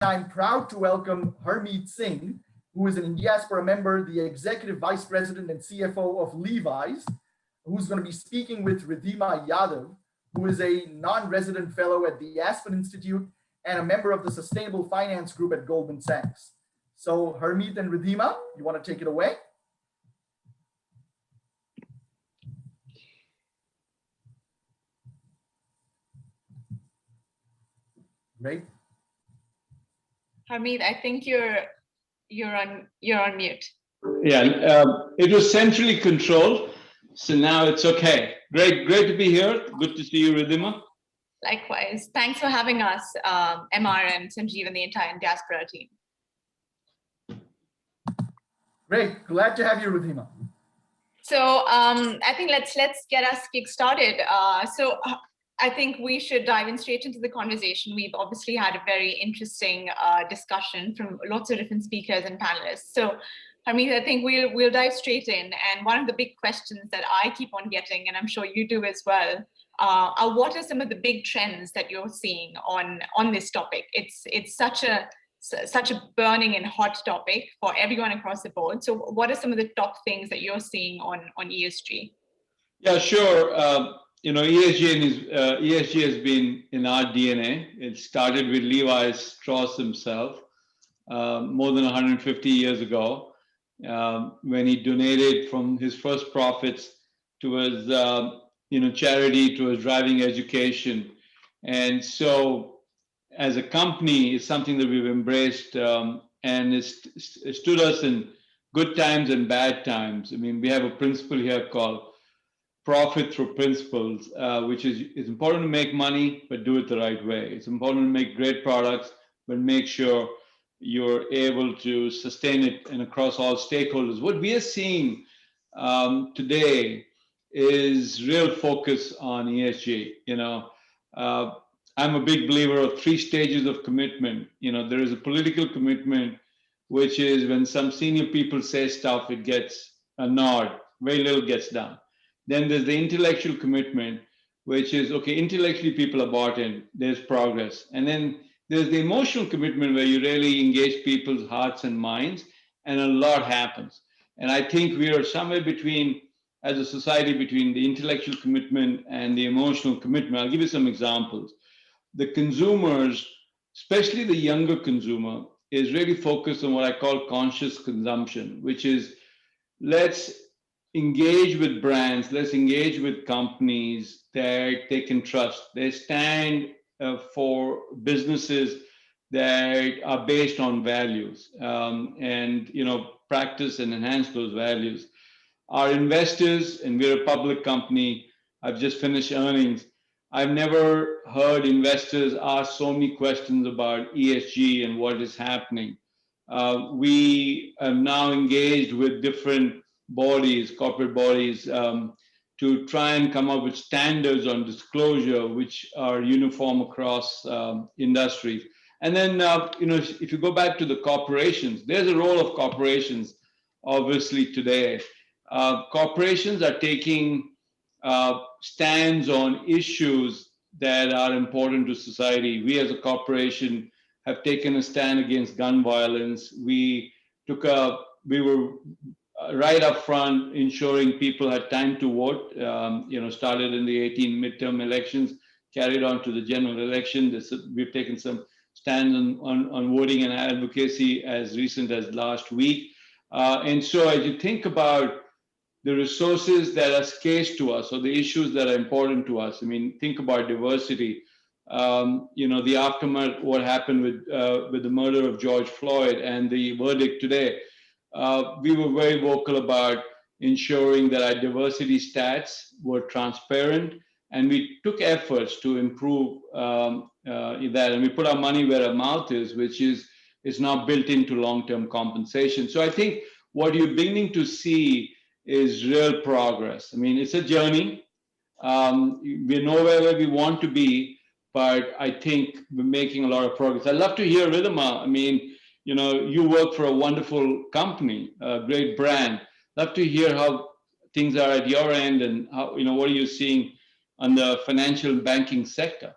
I'm proud to welcome Harmit Singh, who is an Indiaspora member, the Executive Vice President and CFO of Levi's, who's going to be speaking with Riddhima Yadav, who is a non-resident fellow at the Aspen Institute and a member of the Sustainable Finance Group at Goldman Sachs. So Harmit and Riddhima, you want to take it away? Great. Harmit, I think you're on mute. Yeah, it was centrally controlled, so now it's okay. Great to be here. Good to see you, Riddhima. Likewise. Thanks for having us, MR and Sanjeev and the entire Indiaspora team. Great. Glad to have you, Riddhima. So I think let's get us kick-started. I think we should dive in straight into the conversation. We've obviously had a very interesting discussion from lots of different speakers and panelists. So, Harmit, I think we'll dive straight in. And one of the big questions that I keep on getting, and I'm sure you do as well, are what are some of the big trends that you're seeing on this topic? It's such a burning and hot topic for everyone across the board. So, what are some of the top things that you're seeing on ESG? Yeah, sure. ESG has been in our DNA. It started with Levi Strauss himself more than 150 years ago when he donated from his first profits towards charity, towards driving education. And so as a company, it's something that we've embraced and it stood us in good times and bad times. I mean, we have a principle here called profit through principles, which is it's important to make money, but do it the right way. It's important to make great products, but make sure you're able to sustain it and across all stakeholders. What we are seeing today is real focus on ESG. I'm a big believer of 3 stages of commitment. There is a political commitment, which is when some senior people say stuff, it gets a nod, very little gets done. Then there's the intellectual commitment, which is, okay, intellectually people are bought in, there's progress. And then there's the emotional commitment where you really engage people's hearts and minds, and a lot happens. And I think we are somewhere between, as a society, between the intellectual commitment and the emotional commitment. I'll give you some examples. The consumers, especially the younger consumer, is really focused on what I call conscious consumption, which is let's engage with brands, let's engage with companies that they can trust. They stand for businesses that are based on values and practice and enhance those values. Our investors, and we're a public company, I've just finished earnings. I've never heard investors ask so many questions about ESG and what is happening. We have now engaged with different bodies, corporate bodies, to try and come up with standards on disclosure, which are uniform across industries. And then, if you go back to the corporations, there's a role of corporations, obviously, today. Corporations are taking stands on issues that are important to society. We as a corporation have taken a stand against gun violence. We were right up front ensuring people had time to vote, started in the 18 midterm elections, carried on to the general election. We've taken some stands on voting and advocacy as recent as last week. And so as you think about the resources that are scarce to us or the issues that are important to us, I mean, think about diversity. The aftermath, what happened with the murder of George Floyd and the verdict today. We were very vocal about ensuring that our diversity stats were transparent, and we took efforts to improve that. And we put our money where our mouth is, which is now built into long-term compensation. So I think what you're beginning to see is real progress. I mean, it's a journey. We're nowhere where we want to be, but I think we're making a lot of progress. I'd love to hear Riddhima. I mean, you work for a wonderful company, a great brand. Love to hear how things are at your end and how, what are you seeing on the financial banking sector?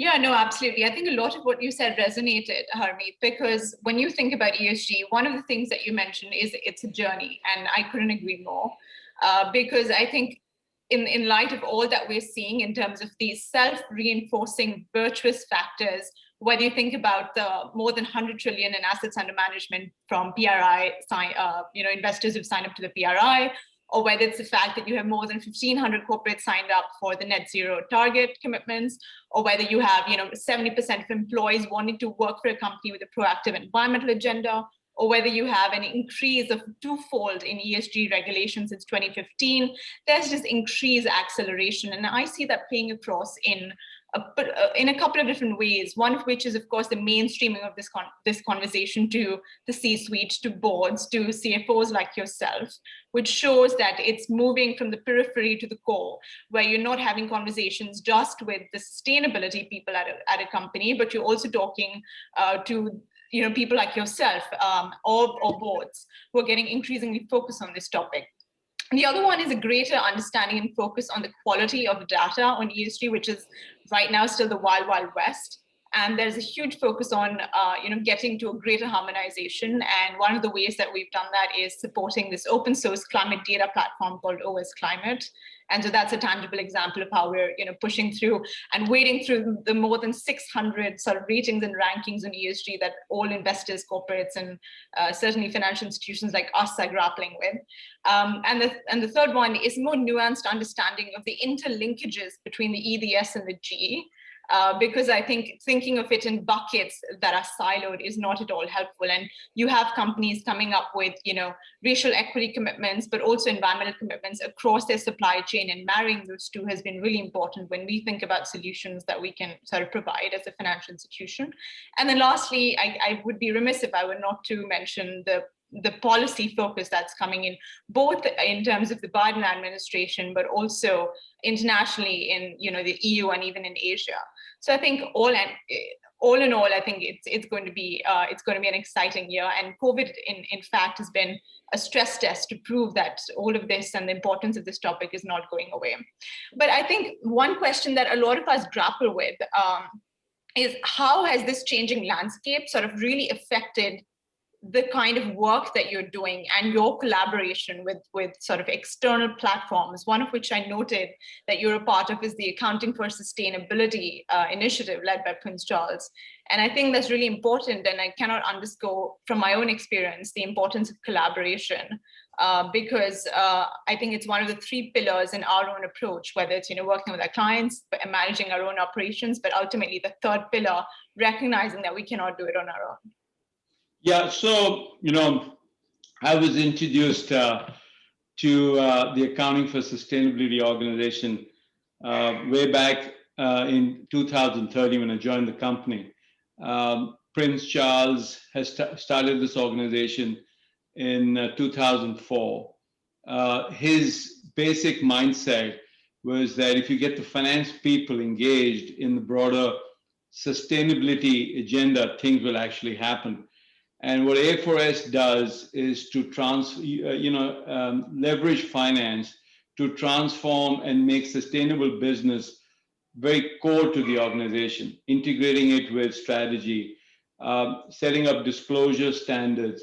Yeah, no, absolutely. I think a lot of what you said resonated, Harmeet, because when you think about ESG, one of the things that you mentioned is it's a journey, and I couldn't agree more. Because I think in light of all that we're seeing in terms of these self-reinforcing virtuous factors, whether you think about the more than 100 trillion in assets under management from PRI, investors who've signed up to the PRI, or whether it's the fact that you have more than 1,500 corporates signed up for the net zero target commitments, or whether you have 70% of employees wanting to work for a company with a proactive environmental agenda, or whether you have an increase of twofold in ESG regulations since 2015, there's just increased acceleration. And I see that playing across in a couple of different ways, one of which is, of course, the mainstreaming of this conversation to the C-suite, to boards, to CFOs like yourself, which shows that it's moving from the periphery to the core, where you're not having conversations just with the sustainability people at a company, but you're also talking to people like yourself or boards who are getting increasingly focused on this topic. And the other one is a greater understanding and focus on the quality of data on ESG, which is right now still the wild, wild west. And there's a huge focus on getting to a greater harmonization. And one of the ways that we've done that is supporting this open source climate data platform called OS Climate. And so that's a tangible example of how we're pushing through and wading through the more than 600 sort of ratings and rankings on ESG that all investors, corporates, and certainly financial institutions like us are grappling with. And the third one is more nuanced understanding of the interlinkages between the E, the S, and the G. Because I think thinking of it in buckets that are siloed is not at all helpful. And you have companies coming up with, racial equity commitments, but also environmental commitments across their supply chain, and marrying those two has been really important when we think about solutions that we can sort of provide as a financial institution. And then lastly, I would be remiss if I were not to mention the policy focus that's coming in, both in terms of the Biden administration, but also internationally in the EU and even in Asia. So I think all in all, I think it's going to be an exciting year. And COVID, in fact, has been a stress test to prove that all of this and the importance of this topic is not going away. But I think one question that a lot of us grapple with is how has this changing landscape sort of really affected the kind of work that you're doing and your collaboration with sort of external platforms, one of which I noted that you're a part of is the Accounting for Sustainability initiative led by Prince Charles. And I think that's really important, and I cannot underscore from my own experience the importance of collaboration, because I think it's one of the three pillars in our own approach, whether it's working with our clients, but managing our own operations, but ultimately the third pillar, recognizing that we cannot do it on our own. Yeah, so, I was introduced to the Accounting for Sustainability organization way back in 2013 when I joined the company. Prince Charles has started this organization in 2004. His basic mindset was that if you get the finance people engaged in the broader sustainability agenda, things will actually happen. And what A4S does is to leverage finance to transform and make sustainable business very core to the organization, integrating it with strategy, setting up disclosure standards,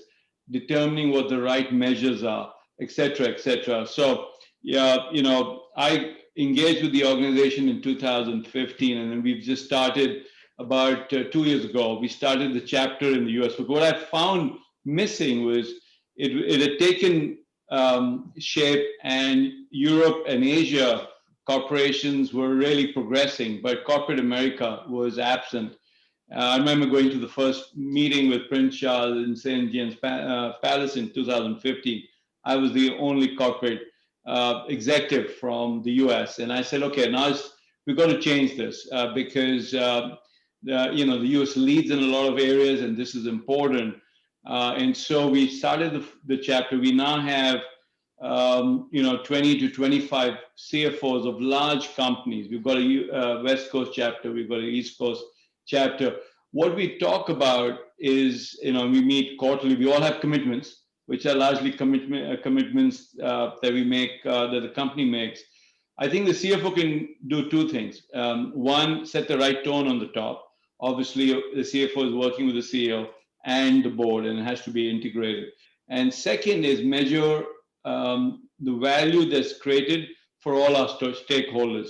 determining what the right measures are, et cetera, et cetera. So, I engaged with the organization in 2015, and then we've just started about 2 years ago. We started the chapter in the US. But what I found missing was it had taken shape, and Europe and Asia corporations were really progressing, but corporate America was absent. I remember going to the first meeting with Prince Charles in St. James Palace in 2015. I was the only corporate executive from the US. And I said, okay, now we've got to change this because the US leads in a lot of areas, and this is important. And so we started the chapter. We now have 20 to 25 CFOs of large companies. We've got a West Coast chapter. We've got an East Coast chapter. What we talk about is, we meet quarterly. We all have commitments, which are largely commitments that we make, that the company makes. I think the CFO can do two things. One, set the right tone on the top. Obviously, the CFO is working with the CEO and the board, and it has to be integrated. And second is measure the value that's created for all our stakeholders,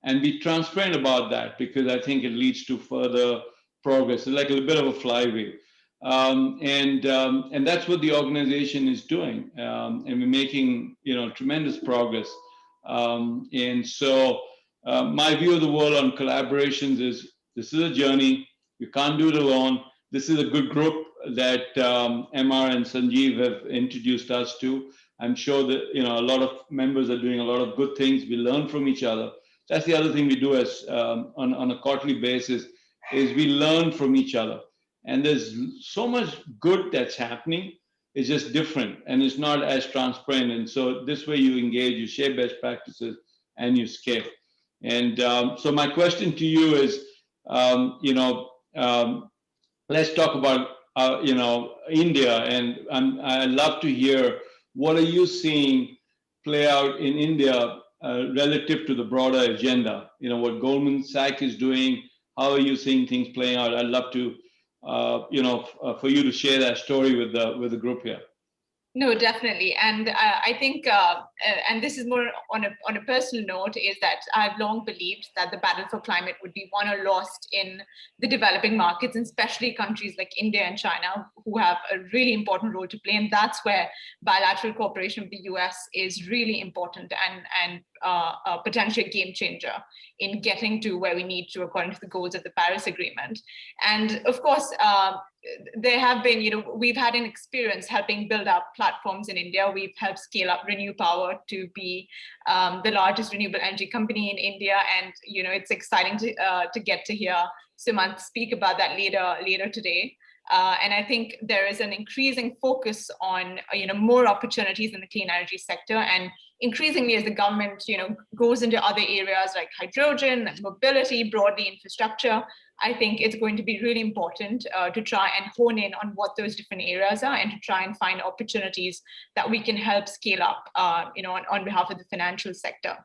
and be transparent about that, because I think it leads to further progress. It's like a little bit of a flywheel. And that's what the organization is doing. And we're making, tremendous progress. And so my view of the world on collaborations is, this is a journey. You can't do it alone. This is a good group that MR and Sanjeev have introduced us to. I'm sure that a lot of members are doing a lot of good things. We learn from each other. That's the other thing we do as on a quarterly basis, is we learn from each other. And there's so much good that's happening. It's just different, and it's not as transparent. And so this way you engage, you share best practices, and you scale. And so my question to you is, let's talk about India, and I'd love to hear, what are you seeing play out in India relative to the broader agenda? What Goldman Sachs is doing, how are you seeing things playing out? I'd love to, for you to share that story with the group here. No, definitely. And I think, and this is more on a personal note, is that I've long believed that the battle for climate would be won or lost in the developing markets, and especially countries like India and China, who have a really important role to play. And that's where bilateral cooperation with the US is really important and a potential game changer in getting to where we need to, according to the goals of the Paris Agreement. And of course, there have been, we've had an experience helping build up platforms in India. We've helped scale up Renew Power to be the largest renewable energy company in India. And, it's exciting to get to hear Sumant speak about that later today. And I think there is an increasing focus on, more opportunities in the clean energy sector. And increasingly, as the government, goes into other areas like hydrogen, mobility, broadly infrastructure, I think it's going to be really important to try and hone in on what those different areas are, and to try and find opportunities that we can help scale up, on behalf of the financial sector.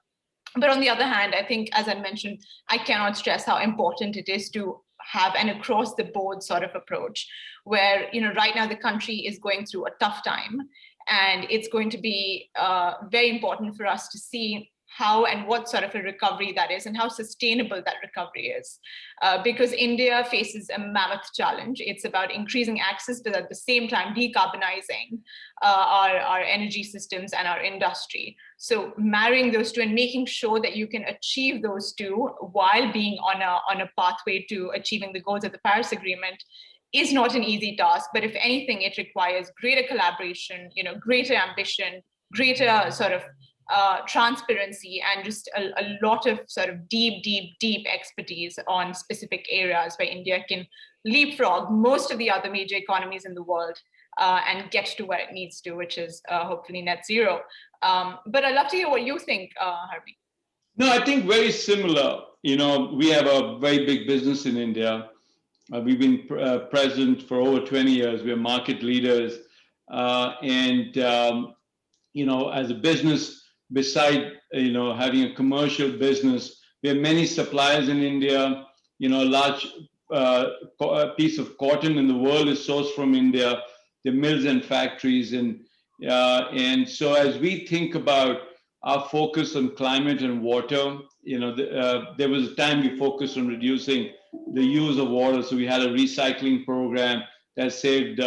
But on the other hand, I think, as I mentioned, I cannot stress how important it is to have an across the board sort of approach, where, right now the country is going through a tough time, and it's going to be very important for us to see how and what sort of a recovery that is, and how sustainable that recovery is. Because India faces a mammoth challenge. It's about increasing access, but at the same time decarbonizing our energy systems and our industry. So marrying those two and making sure that you can achieve those two while being on a pathway to achieving the goals of the Paris Agreement is not an easy task. But if anything, it requires greater collaboration, greater ambition, greater sort of transparency, and just a lot of sort of deep expertise on specific areas where India can leapfrog most of the other major economies in the world and get to where it needs to, which is hopefully net zero. But I'd love to hear what you think, Harmit. No, I think very similar. We have a very big business in India. We've been present for over 20 years. We're market leaders. And as a business, beside having a commercial business, we have many suppliers in India. A large piece of cotton in the world is sourced from India. The mills and factories, and so as we think about our focus on climate and water, there was a time we focused on reducing the use of water. So we had a recycling program that saved,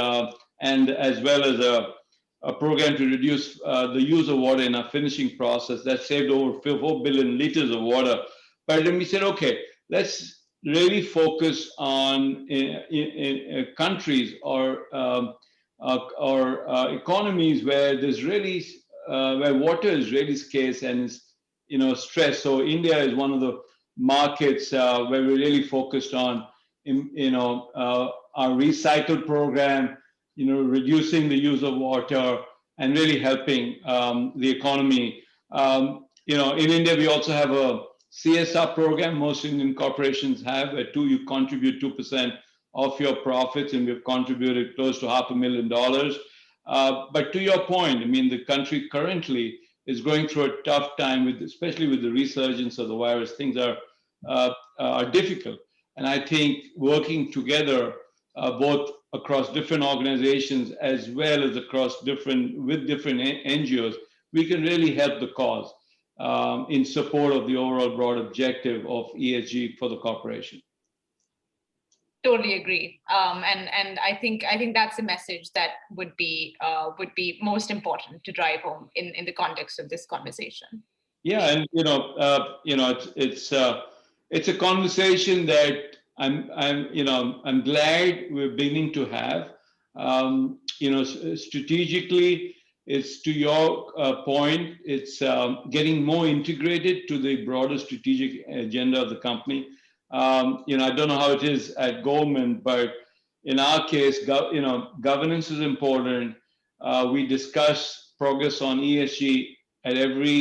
and as well as a program to reduce the use of water in our finishing process that saved over 4 billion liters of water. But then we said, okay, let's really focus on in countries or economies where there's really where water is really scarce and is stressed. So India is one of the markets where we're really focused on our recycle program, reducing the use of water and really helping the economy. In India, we also have a CSR program. Most Indian corporations have you contribute 2% of your profits, and we've contributed close to $500,000. But to your point, the country currently is going through a tough time, especially with the resurgence of the virus. Things are difficult. And I think working together, both across different organizations as well as across different NGOs, we can really help the cause in support of the overall broad objective of ESG for the corporation. Totally agree, and I think that's a message that would be most important to drive home in the context of this conversation. Yeah, and it's a conversation that I'm glad we're beginning to have. Strategically, it's to your point, it's getting more integrated to the broader strategic agenda of the company. I don't know how it is at Goldman, but in our case, governance is important. We discuss progress on ESG at every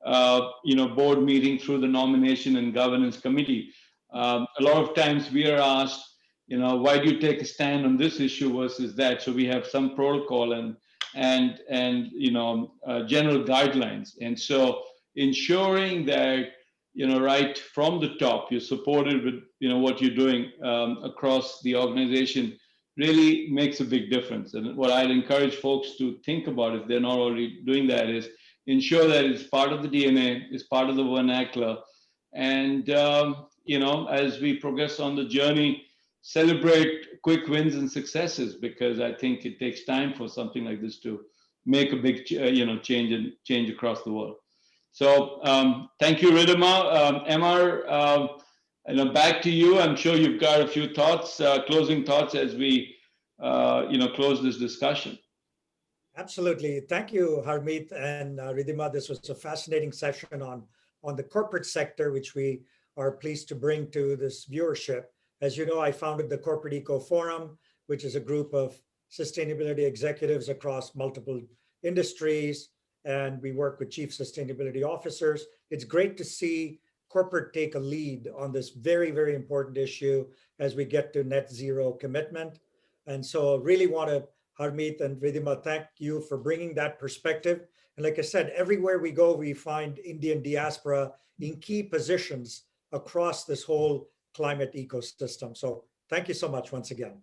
board meeting through the nomination and governance committee. A lot of times we are asked, why do you take a stand on this issue versus that? So we have some protocol and general guidelines. And so ensuring that right from the top, you're supported with what you're doing across the organization really makes a big difference. And what I'd encourage folks to think about, if they're not already doing that, is ensure that it's part of the DNA, it's part of the vernacular. And as we progress on the journey, celebrate quick wins and successes, because I think it takes time for something like this to make a big change across the world. So thank you, Riddhima. Emma, back to you. I'm sure you've got a few thoughts, closing thoughts as we close this discussion. Absolutely. Thank you, Harmit and Riddhima. This was a fascinating session on the corporate sector, which we are pleased to bring to this viewership. As you know, I founded the Corporate Eco Forum, which is a group of sustainability executives across multiple industries, and we work with chief sustainability officers. It's great to see corporate take a lead on this very, very important issue as we get to net zero commitment. And so really want to, Harmit and Riddhima, thank you for bringing that perspective. And like I said, everywhere we go, we find Indian diaspora in key positions across this whole climate ecosystem. So thank you so much once again.